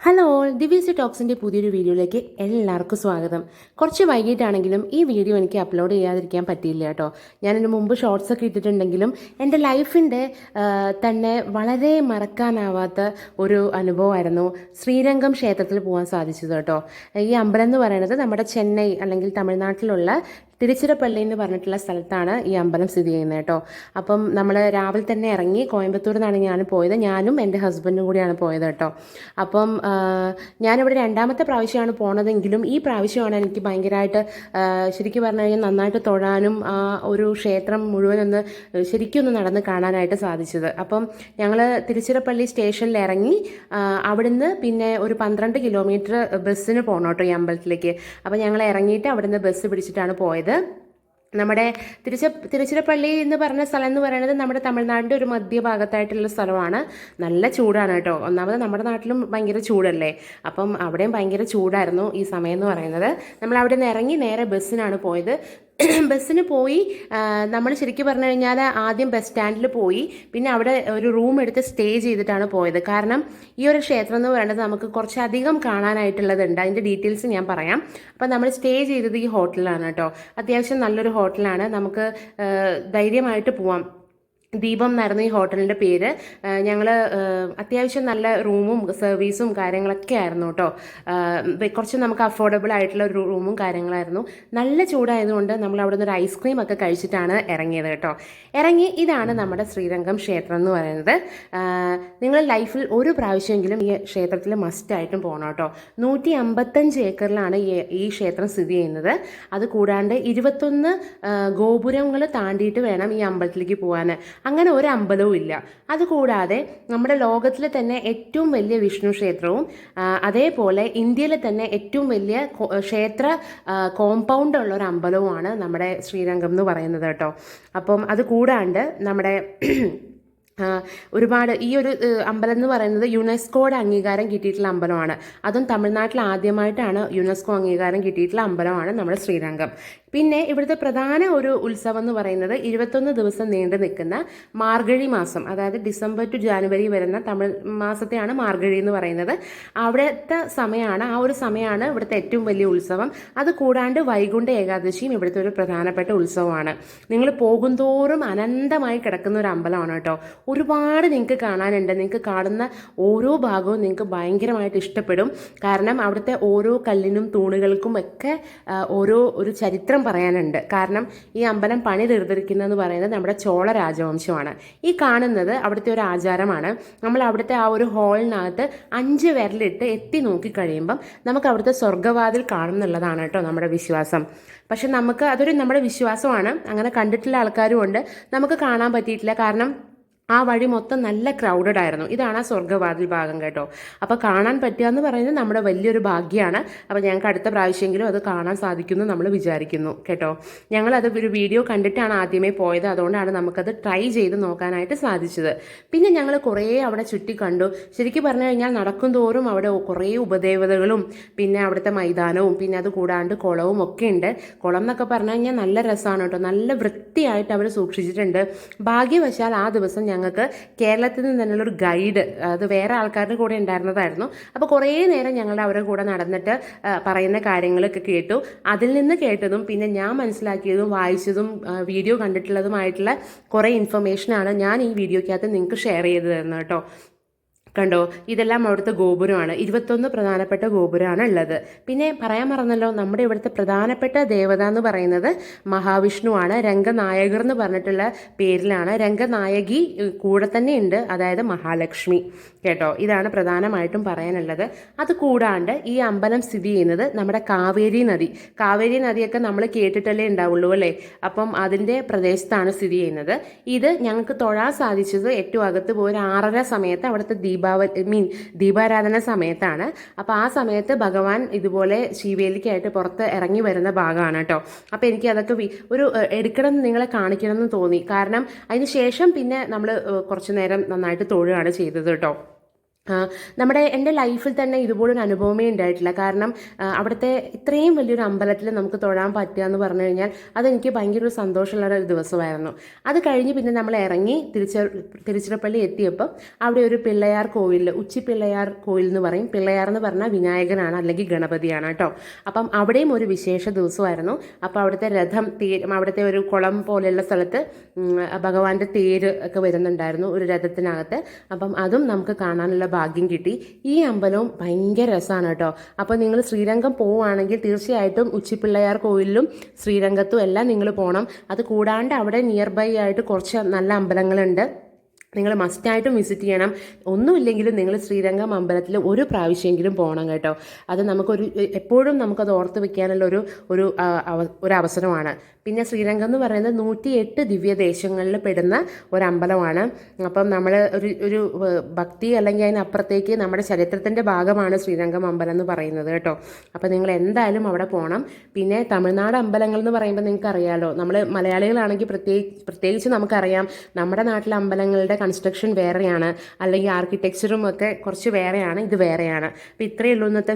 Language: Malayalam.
ഹലോ ഓൾ, ദിവ്യസ് ടോക്സിൻ്റെ പുതിയൊരു വീഡിയോയിലേക്ക് എല്ലാവർക്കും സ്വാഗതം. കുറച്ച് വൈകിട്ടാണെങ്കിലും ഈ വീഡിയോ എനിക്ക് അപ്ലോഡ് ചെയ്യാതിരിക്കാൻ പറ്റിയില്ല കേട്ടോ. ഞാനതിന് മുമ്പ് ഷോർട്സ് ഒക്കെ ഇട്ടിട്ടുണ്ടെങ്കിലും എൻ്റെ ലൈഫിൻ്റെ തന്നെ വളരെ മറക്കാനാവാത്ത ഒരു അനുഭവമായിരുന്നു ശ്രീരംഗം ക്ഷേത്രത്തിൽ പോകാൻ സാധിച്ചത് കേട്ടോ. ഈ അമ്പലം എന്ന് പറയുന്നത് നമ്മുടെ ചെന്നൈ അല്ലെങ്കിൽ തമിഴ്നാട്ടിലുള്ള തിരുച്ചിറപ്പള്ളി എന്ന് പറഞ്ഞിട്ടുള്ള സ്ഥലത്താണ് ഈ അമ്പലം സ്ഥിതി ചെയ്യുന്നത് കേട്ടോ. അപ്പം നമ്മൾ രാവിലെ തന്നെ ഇറങ്ങി കോയമ്പത്തൂരിൽ നിന്നാണ് ഞാൻ പോയത്. ഞാനും എൻ്റെ ഹസ്ബൻഡും കൂടിയാണ് പോയത് കേട്ടോ. അപ്പം ഞാനിവിടെ രണ്ടാമത്തെ പ്രാവശ്യമാണ് പോണതെങ്കിലും ഈ പ്രാവശ്യമാണ് എനിക്ക് ഭയങ്കരമായിട്ട് ശരിക്കും പറഞ്ഞു കഴിഞ്ഞാൽ നന്നായിട്ട് തൊഴാനും ആ ഒരു ക്ഷേത്രം മുഴുവനൊന്ന് ശരിക്കും ഒന്ന് നടന്ന് കാണാനായിട്ട് സാധിച്ചത്. അപ്പം ഞങ്ങൾ തിരുച്ചിറപ്പള്ളി സ്റ്റേഷനിൽ ഇറങ്ങി അവിടുന്ന് പിന്നെ ഒരു 12 കിലോമീറ്റർ ബസ്സിന് പോകണം കേട്ടോ ഈ അമ്പലത്തിലേക്ക്. അപ്പം ഞങ്ങൾ ഇറങ്ങിയിട്ട് അവിടുന്ന് ബസ് പിടിച്ചിട്ടാണ് പോയത്. നമ്മുടെ തിരുച്ചിറപ്പള്ളി എന്ന് പറഞ്ഞ സ്ഥലം എന്ന് പറയുന്നത് നമ്മുടെ തമിഴ്നാടിൻ്റെ ഒരു മധ്യഭാഗത്തായിട്ടുള്ള സ്ഥലമാണ്. നല്ല ചൂടാണ് കേട്ടോ. ഒന്നാമത് നമ്മുടെ നാട്ടിലും ഭയങ്കര ചൂടല്ലേ, അപ്പം അവിടെയും ഭയങ്കര ചൂടായിരുന്നു ഈ സമയം എന്ന് പറയുന്നത്. നമ്മൾ അവിടെ നിന്ന് ഇറങ്ങി നേരെ ബസ്സിനാണ് പോയത്. ബസ്സിന് പോയി നമ്മൾ ശരിക്കും പറഞ്ഞു കഴിഞ്ഞാൽ ആദ്യം ബസ് സ്റ്റാൻഡിൽ പോയി പിന്നെ അവിടെ ഒരു റൂം എടുത്ത് സ്റ്റേ ചെയ്തിട്ടാണ് പോയത്. കാരണം ഈ ഒരു ക്ഷേത്രം എന്ന് പറയുന്നത് നമുക്ക് കുറച്ചധികം കാണാനായിട്ടുള്ളതുണ്ട്. അതിൻ്റെ ഡീറ്റെയിൽസ് ഞാൻ പറയാം. അപ്പം നമ്മൾ സ്റ്റേ ചെയ്തത് ഈ ഹോട്ടലിലാണ് കേട്ടോ. അത്യാവശ്യം നല്ലൊരു ഹോട്ടലാണ്. നമുക്ക് ധൈര്യമായിട്ട് പോവാം. ദീപം എന്നായിരുന്നു ഈ ഹോട്ടലിൻ്റെ പേര്. ഞങ്ങൾ അത്യാവശ്യം നല്ല റൂമും സർവീസും കാര്യങ്ങളൊക്കെ ആയിരുന്നു കേട്ടോ. കുറച്ച് നമുക്ക് അഫോർഡബിൾ ആയിട്ടുള്ള ഒരു റൂമും കാര്യങ്ങളായിരുന്നു. നല്ല ചൂടായതുകൊണ്ട് നമ്മൾ അവിടെ നിന്ന് ഒരു ഐസ്ക്രീം ഒക്കെ കഴിച്ചിട്ടാണ് ഇറങ്ങിയത് കേട്ടോ. ഇതാണ് നമ്മുടെ ശ്രീരംഗം ക്ഷേത്രം എന്ന് പറയുന്നത്. നിങ്ങൾ ലൈഫിൽ ഒരു പ്രാവശ്യമെങ്കിലും ഈ ക്ഷേത്രത്തിൽ മസ്റ്റായിട്ടും പോകണം കേട്ടോ. 155 ഏക്കറിലാണ് ഈ ക്ഷേത്രം സ്ഥിതി ചെയ്യുന്നത്. അത് കൂടാണ്ട് 21 ഗോപുരങ്ങൾ താണ്ടിയിട്ട് വേണം ഈ അമ്പലത്തിലേക്ക് പോകാൻ. അങ്ങനെ ഒരു അമ്പലവും ഇല്ല. അതുകൂടാതെ നമ്മുടെ ലോകത്തിലെ തന്നെ ഏറ്റവും വലിയ വിഷ്ണു ക്ഷേത്രവും അതേപോലെ ഇന്ത്യയിലെ തന്നെ ഏറ്റവും വലിയ ക്ഷേത്ര കോമ്പൗണ്ട് ഉള്ള ഒരു അമ്പലവുമാണ് നമ്മുടെ ശ്രീരംഗം എന്ന് പറയുന്നത് കേട്ടോ. അപ്പം അത് കൂടാണ്ട് നമ്മുടെ ഒരുപാട് ഈ ഒരു അമ്പലം എന്ന് പറയുന്നത് യുനെസ്കോയുടെ അംഗീകാരം കിട്ടിയിട്ടുള്ള അമ്പലമാണ്. അതും തമിഴ്നാട്ടിൽ ആദ്യമായിട്ടാണ് യുനെസ്കോ അംഗീകാരം കിട്ടിയിട്ടുള്ള അമ്പലമാണ് നമ്മുടെ ശ്രീരംഗം. പിന്നെ ഇവിടുത്തെ പ്രധാന ഒരു ഉത്സവം എന്ന് പറയുന്നത് 21 ദിവസം നീണ്ടു നിൽക്കുന്ന മാർഗഴി മാസം, അതായത് ഡിസംബർ ടു ജാനുവരി വരുന്ന തമിഴ് മാസത്തെയാണ് മാർഗഴി എന്ന് പറയുന്നത്. അവിടുത്തെ സമയമാണ്, ആ ഒരു സമയമാണ് ഇവിടുത്തെ ഏറ്റവും വലിയ ഉത്സവം. അത് കൂടാണ്ട് വൈകുണ്ഠ ഏകാദശിയും ഇവിടുത്തെ ഒരു പ്രധാനപ്പെട്ട ഉത്സവമാണ്. നിങ്ങൾ പോകുന്തോറും അനന്തമായി കിടക്കുന്ന ഒരു അമ്പലമാണ് കേട്ടോ. ഒരുപാട് നിങ്ങൾക്ക് കാണാനുണ്ട്. നിങ്ങൾക്ക് കാണുന്ന ഓരോ ഭാഗവും നിങ്ങൾക്ക് ഭയങ്കരമായിട്ട് ഇഷ്ടപ്പെടും. കാരണം അവിടുത്തെ ഓരോ കല്ലിനും തൂണുകൾക്കും ഒക്കെ ഓരോ ഒരു ചരിത്രം പറയാനുണ്ട്. കാരണം ഈ അമ്പലം പണി തീർത്തിരിക്കുന്നതെന്ന് പറയുന്നത് നമ്മുടെ ചോള രാജവംശമാണ്. ഈ കാണുന്നത് അവിടുത്തെ ഒരു ആചാരമാണ്. നമ്മൾ അവിടുത്തെ ആ ഒരു ഹാളിനകത്ത് 5 വിരലിട്ട് എത്തി നോക്കിക്കഴിയുമ്പം നമുക്ക് അവിടുത്തെ സ്വർഗ്ഗവാതിൽ കാണുന്നുള്ളതാണ് കേട്ടോ നമ്മുടെ വിശ്വാസം. പക്ഷെ നമുക്ക് അതൊരു നമ്മുടെ വിശ്വാസമാണ്. അങ്ങനെ കണ്ടിട്ടുള്ള ആൾക്കാരും ഉണ്ട്. നമുക്ക് കാണാൻ പറ്റിയിട്ടില്ല. കാരണം ആ വഴി മൊത്തം നല്ല ക്രൗഡഡ് ആയിരുന്നു. ഇതാണ് ആ സ്വർഗ്ഗവാതിൽ ഭാഗം കേട്ടോ. അപ്പോൾ കാണാൻ പറ്റുക എന്ന് പറയുന്നത് നമ്മുടെ വലിയൊരു ഭാഗ്യമാണ്. അപ്പോൾ ഞങ്ങൾക്ക് അടുത്ത പ്രാവശ്യമെങ്കിലും അത് കാണാൻ സാധിക്കുമെന്ന് നമ്മൾ വിചാരിക്കുന്നു കേട്ടോ. ഞങ്ങളത് ഒരു വീഡിയോ കണ്ടിട്ടാണ് ആദ്യമേ പോയത്. അതുകൊണ്ടാണ് നമുക്കത് ട്രൈ ചെയ്ത് നോക്കാനായിട്ട് സാധിച്ചത്. പിന്നെ ഞങ്ങൾ കുറേ അവിടെ ചുറ്റി കണ്ടു. ശരിക്കും പറഞ്ഞു കഴിഞ്ഞാൽ നടക്കും തോറും അവിടെ കുറേ ഉപദേവതകളും പിന്നെ അവിടുത്തെ മൈതാനവും പിന്നെ അത് കൂടാണ്ട് കുളവും ഒക്കെ ഉണ്ട്. കുളം എന്നൊക്കെ പറഞ്ഞു കഴിഞ്ഞാൽ നല്ല രസമാണ് കേട്ടോ. നല്ല വൃത്തിയായിട്ട് അവർ സൂക്ഷിച്ചിട്ടുണ്ട്. ഭാഗ്യവശാൽ ആ ദിവസം ഞങ്ങൾക്ക് കേരളത്തിൽ നിന്ന് തന്നെയുള്ളൊരു ഗൈഡ്, അത് വേറെ ആൾക്കാരുടെ കൂടെ ഉണ്ടായിരുന്നതായിരുന്നു. അപ്പോൾ കുറേ നേരം ഞങ്ങൾ അവരുടെ കൂടെ നടന്നിട്ട് പറയുന്ന കാര്യങ്ങളൊക്കെ കേട്ടു. അതിൽ നിന്ന് കേട്ടതും പിന്നെ ഞാൻ മനസ്സിലാക്കിയതും വായിച്ചതും വീഡിയോ കണ്ടിട്ടുള്ളതുമായിട്ടുള്ള കുറേ ഇൻഫർമേഷനാണ് ഞാൻ ഈ വീഡിയോയ്ക്കകത്ത് നിങ്ങൾക്ക് ഷെയർ ചെയ്ത് തരുന്നത് കേട്ടോ. കണ്ടോ, ഇതെല്ലാം അവിടുത്തെ ഗോപുരമാണ്. 21 പ്രധാനപ്പെട്ട ഗോപുരമാണ് ഉള്ളത്. പിന്നെ പറയാൻ മറന്നല്ലോ, നമ്മുടെ ഇവിടുത്തെ പ്രധാനപ്പെട്ട ദേവത എന്ന് പറയുന്നത് മഹാവിഷ്ണുവാണ്. രംഗനായകർ എന്ന് പറഞ്ഞിട്ടുള്ള പേരിലാണ്. രംഗനായകി കൂടെ തന്നെ ഉണ്ട്, അതായത് മഹാലക്ഷ്മി കേട്ടോ. ഇതാണ് പ്രധാനമായിട്ടും പറയാനുള്ളത്. അത് കൂടാണ്ട് ഈ അമ്പലം സ്ഥിതി ചെയ്യുന്നത് നമ്മുടെ കാവേരി നദിയൊക്കെ നമ്മൾ കേട്ടിട്ടല്ലേ ഉണ്ടാവുള്ളൂ അല്ലേ. അപ്പം അതിൻ്റെ പ്രദേശത്താണ് സ്ഥിതി ചെയ്യുന്നത്. ഇത് ഞങ്ങൾക്ക് തൊഴാൻ സാധിച്ചത് ഏറ്റവും അകത്ത് പോയി 6:30 സമയത്ത് അവിടുത്തെ ദീപാരാധന സമയത്താണ്. അപ്പോൾ ആ സമയത്ത് ഭഗവാൻ ഇതുപോലെ ശിവേലിക്കായിട്ട് പുറത്ത് ഇറങ്ങി വരുന്ന ഭാഗമാണ് കേട്ടോ. അപ്പോൾ എനിക്ക് അതൊക്കെ ഒരു എടുക്കണം നിങ്ങളെ കാണിക്കണം എന്ന് തോന്നി. കാരണം അതിന് ശേഷം പിന്നെ നമ്മൾ കുറച്ച് നേരം നന്നായിട്ട് തൊഴുകയാണ് ചെയ്തത് കേട്ടോ. ആ, എൻ്റെ ലൈഫിൽ തന്നെ ഇതുപോലൊരു അനുഭവമേ ഉണ്ടായിട്ടില്ല. കാരണം അവിടുത്തെ ഇത്രയും വലിയൊരു അമ്പലത്തിൽ നമുക്ക് തൊഴാൻ പറ്റുക എന്ന് പറഞ്ഞു കഴിഞ്ഞാൽ അതെനിക്ക് ഭയങ്കര ഒരു സന്തോഷമുള്ള ഒരു ദിവസമായിരുന്നു. അത് കഴിഞ്ഞ് പിന്നെ നമ്മൾ ഇറങ്ങി തിരുച്ചിറപ്പള്ളി എത്തിയപ്പോൾ അവിടെ ഒരു പിള്ളയാർ കോവിലിൽ, ഉച്ചി പിള്ളയാർ കോവിൽ എന്ന് പറയും. പിള്ളയാർ എന്ന് പറഞ്ഞാൽ വിനായകനാണ്, അല്ലെങ്കിൽ ഗണപതിയാണ് കേട്ടോ. അപ്പം അവിടെയും ഒരു വിശേഷ ദിവസമായിരുന്നു. അപ്പോൾ അവിടുത്തെ രഥം, അവിടുത്തെ ഒരു കുളം പോലെയുള്ള സ്ഥലത്ത് ഭഗവാന്റെ തേര് ഒക്കെ വരുന്നുണ്ടായിരുന്നു ഒരു രഥത്തിനകത്ത്. അപ്പം അതും നമുക്ക് കാണാനുള്ള ഭാഗ്യം കിട്ടി. ഈ അമ്പലവും ഭയങ്കര രസമാണ് കേട്ടോ. അപ്പോൾ നിങ്ങൾ ശ്രീരംഗം പോവുകയാണെങ്കിൽ തീർച്ചയായിട്ടും ഉച്ചിപ്പിള്ളയാർ കോവിലിലും ശ്രീരംഗത്തും എല്ലാം നിങ്ങൾ പോകണം. അത് കൂടാണ്ട് അവിടെ നിയർ ബൈ ആയിട്ട് കുറച്ച് നല്ല അമ്പലങ്ങളുണ്ട്, നിങ്ങൾ മസ്റ്റായിട്ടും വിസിറ്റ് ചെയ്യണം. ഒന്നുമില്ലെങ്കിലും നിങ്ങൾ ശ്രീരംഗം അമ്പലത്തിൽ ഒരു പ്രാവശ്യമെങ്കിലും പോകണം കേട്ടോ. അത് എപ്പോഴും നമുക്കത് ഓർത്ത് വെക്കാനുള്ള ഒരു അവസരമാണ്. പിന്നെ ശ്രീരംഗം എന്ന് പറയുന്നത് 108 ദിവ്യദേശങ്ങളിൽ പെടുന്ന ഒരമ്പലമാണ്. അപ്പം നമ്മൾ ഒരു ഭക്തി അല്ലെങ്കിൽ അതിനപ്പുറത്തേക്ക് നമ്മുടെ ചരിത്രത്തിൻ്റെ ഭാഗമാണ് ശ്രീരംഗം അമ്പലം എന്ന് പറയുന്നത് കേട്ടോ. അപ്പോൾ നിങ്ങൾ എന്തായാലും അവിടെ പോകണം. പിന്നെ തമിഴ്നാട് അമ്പലങ്ങൾ എന്ന് പറയുമ്പോൾ നിങ്ങൾക്ക് അറിയാമല്ലോ, നമ്മൾ മലയാളികളാണെങ്കിൽ പ്രത്യേകിച്ച് നമുക്കറിയാം നമ്മുടെ നാട്ടിലെ അമ്പലങ്ങളുടെ കൺസ്ട്രക്ഷൻ വേറെയാണ്, അല്ലെങ്കിൽ ആർക്കിടെക്ചറും ഒക്കെ കുറച്ച് വേറെയാണ്, ഇത് വേറെയാണ്. അപ്പോൾ ഇത്രയേ ഉള്ളൂ ഇന്നത്തെ